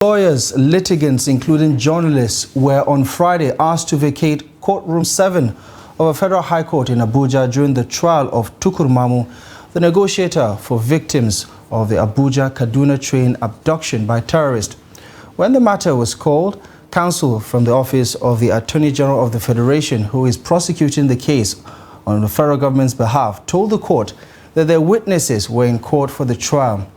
Lawyers, litigants, including journalists, were on Friday asked to vacate Courtroom 7 of a federal high court in Abuja during the trial of TUKUR MAMU, the negotiator for victims of the Abuja-Kaduna train abduction by terrorists. When the matter was called, Counsel from the Office of the Attorney General of the Federation, who is prosecuting the case on the federal government's behalf, told the court that their witnesses were in court for the trial.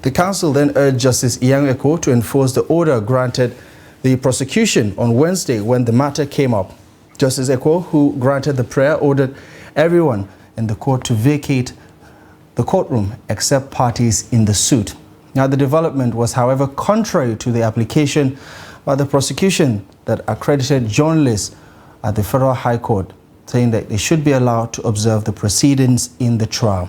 The counsel then urged Justice Eko to enforce the order granted the prosecution on Wednesday when the matter came up. Justice Eko, who granted the prayer, ordered everyone in the court to vacate the courtroom except parties in the suit. Now, the development was, however, contrary to the application by the prosecution that accredited journalists at the Federal High Court, saying that they should be allowed to observe the proceedings in the trial.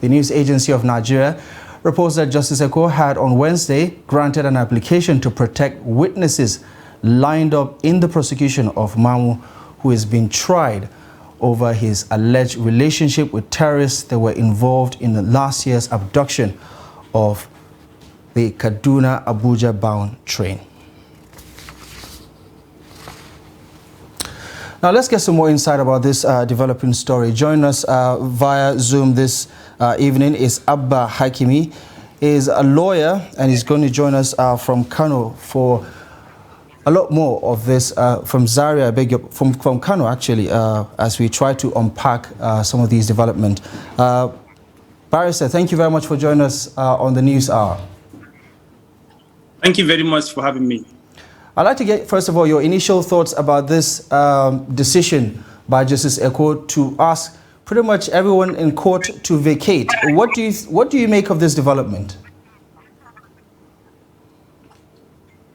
The News Agency of Nigeria reports that Justice Eko had on Wednesday granted an application to protect witnesses lined up in the prosecution of Mamu, who is being tried over his alleged relationship with terrorists that were involved in the last year's abduction of the Kaduna-Abuja bound train. Now let's get some more insight about this developing story. Joining us via Zoom this evening is Abba Hakimi. He is a lawyer and he's going to join us from Kano for a lot more of this, from Zaria, I beg your, from Kano actually, as we try to unpack some of these developments. Barrister, thank you very much for joining us on the News Hour. Thank you very much for having me. I'd like to get, first of all, your initial thoughts about this decision by Justice Eko to ask pretty much everyone in court to vacate. What do you make of this development?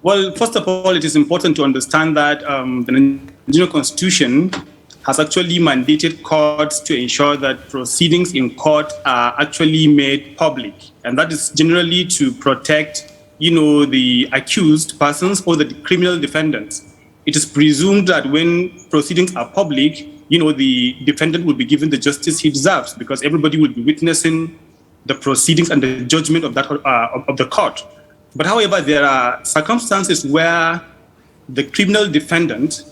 Well, first of all, it is important to understand that the Nigerian Constitution has actually mandated courts to ensure that proceedings in court are actually made public, and that is generally to protect the accused persons or the criminal defendants. It is presumed that when proceedings are public, the defendant will be given the justice he deserves because everybody will be witnessing the proceedings and the judgment of that of the court. But however, there are circumstances where the criminal defendant,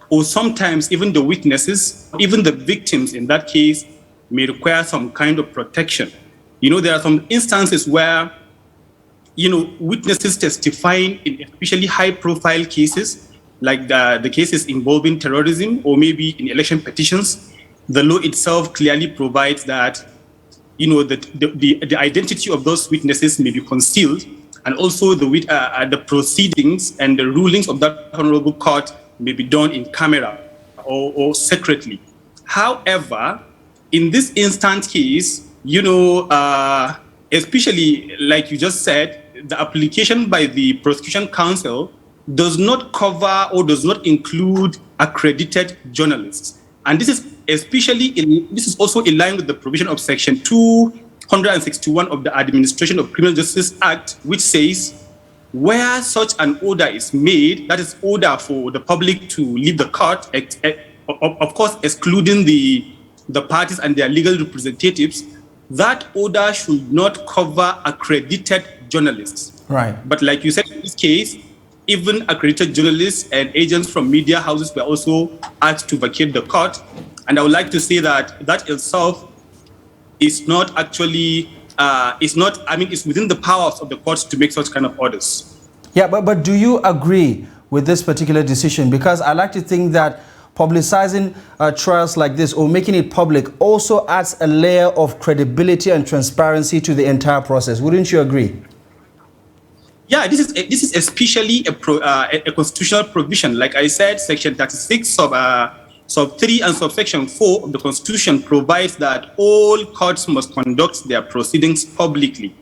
or sometimes even the witnesses, even the victims in that case, may require some kind of protection. There are some instances where witnesses testifying in especially high-profile cases, like the cases involving terrorism or maybe in election petitions, the law itself clearly provides that the identity of those witnesses may be concealed, and also the proceedings and the rulings of that honorable court may be done in camera or secretly. However, in this instant case, especially like you just said, the application by the prosecution counsel does not cover or does not include accredited journalists. And this is also in line with the provision of Section 261 of the Administration of Criminal Justice Act, which says where such an order is made, that is order for the public to leave the court, of course excluding the parties and their legal representatives, that order should not cover accredited journalists. Right. But like you said, in this case, even accredited journalists and agents from media houses were also asked to vacate the court. And I would like to say that that itself is not actually, it's within the powers of the courts to make such kind of orders. Yeah, but do you agree with this particular decision? Because I like to think that publicizing trials like this or making it public also adds a layer of credibility and transparency to the entire process. Wouldn't you agree? Yeah, this is especially a constitutional provision. Like I said, Section 36 sub 3 and subsection 4 of the Constitution provides that all courts must conduct their proceedings publicly.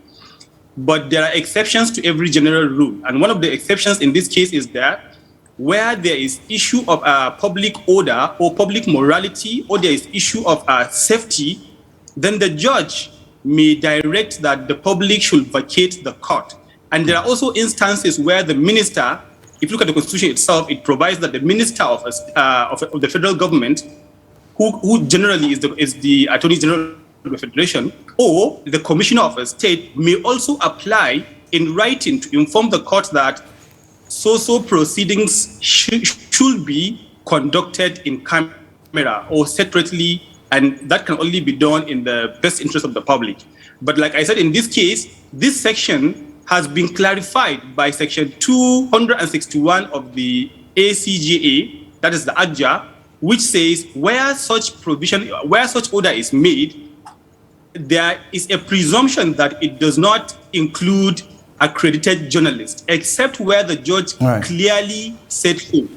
But there are exceptions to every general rule. And one of the exceptions in this case is that where there is issue of public order or public morality, or there is issue of safety, then the judge may direct that the public should vacate the court. And there are also instances where the minister, if you look at the Constitution itself, it provides that the minister of the federal government, who generally is the Attorney General of the Federation, or the Commissioner of a state, may also apply in writing to inform the court that so proceedings should be conducted in camera or separately, and that can only be done in the best interest of the public. But like I said, in this case, this section has been clarified by section 261 of the ACJA, that is the AJA, which says where such order is made, there is a presumption that it does not include accredited journalists, except where the judge clearly said so.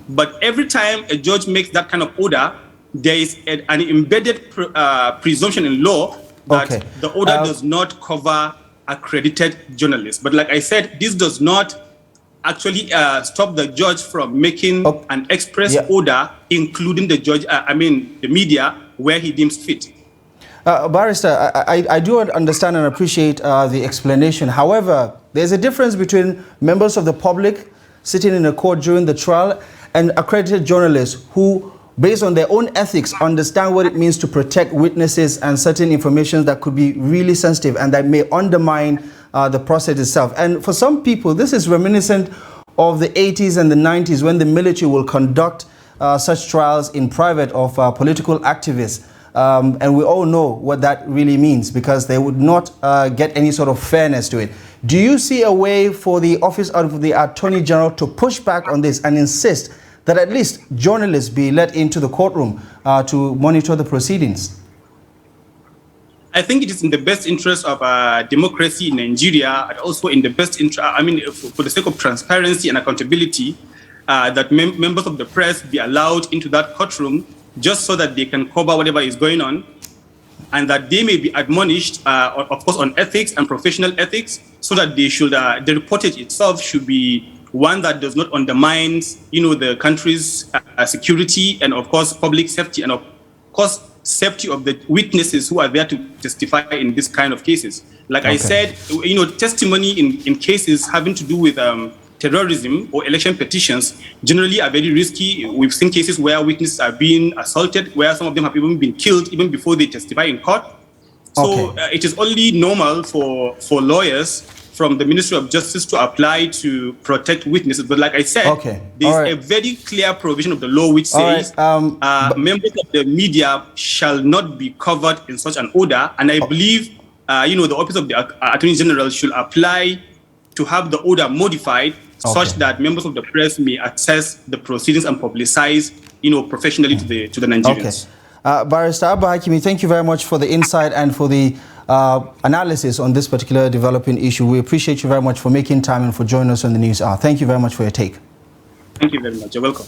But every time a judge makes that kind of order, there is an embedded presumption in law that the order does not cover accredited journalists. But like I said, this does not actually stop the judge from making an express order, including the judge, the media, where he deems fit. Barrister, I do understand and appreciate the explanation. However, there's a difference between members of the public sitting in a court during the trial and accredited journalists who, based on their own ethics, understand what it means to protect witnesses and certain information that could be really sensitive and that may undermine the process itself. And for some people, this is reminiscent of the 80s and the 90s when the military will conduct such trials in private of political activists. And we all know what that really means, because they would not get any sort of fairness to it. Do you see a way for the Office of the Attorney General to push back on this and insist that at least journalists be let into the courtroom to monitor the proceedings? I think it is in the best interest of democracy in Nigeria, and also in the best interest, for the sake of transparency and accountability, that members of the press be allowed into that courtroom, just so that they can cover whatever is going on, and that they may be admonished, of course, on ethics and professional ethics, so that they should, the reportage itself should be one that does not undermine, the country's security and, of course, public safety, and, of course, safety of the witnesses who are there to testify in this kind of cases. Like I said, testimony in cases having to do with terrorism or election petitions generally are very risky. We've seen cases where witnesses are being assaulted, where some of them have even been killed even before they testify in court. So it is only normal for lawyers from the Ministry of Justice to apply to protect witnesses. But like I said, there is a very clear provision of the law which says members of the media shall not be covered in such an order. And I believe, the Office of the Attorney General should apply to have the order modified such that members of the press may access the proceedings and publicize, professionally to the Nigerians. Barrister Abba Hakimi, thank you very much for the insight and for the analysis on this particular developing issue. We appreciate you very much for making time and for joining us on the News Hour. Thank you very much for your take. Thank you very much. You're welcome.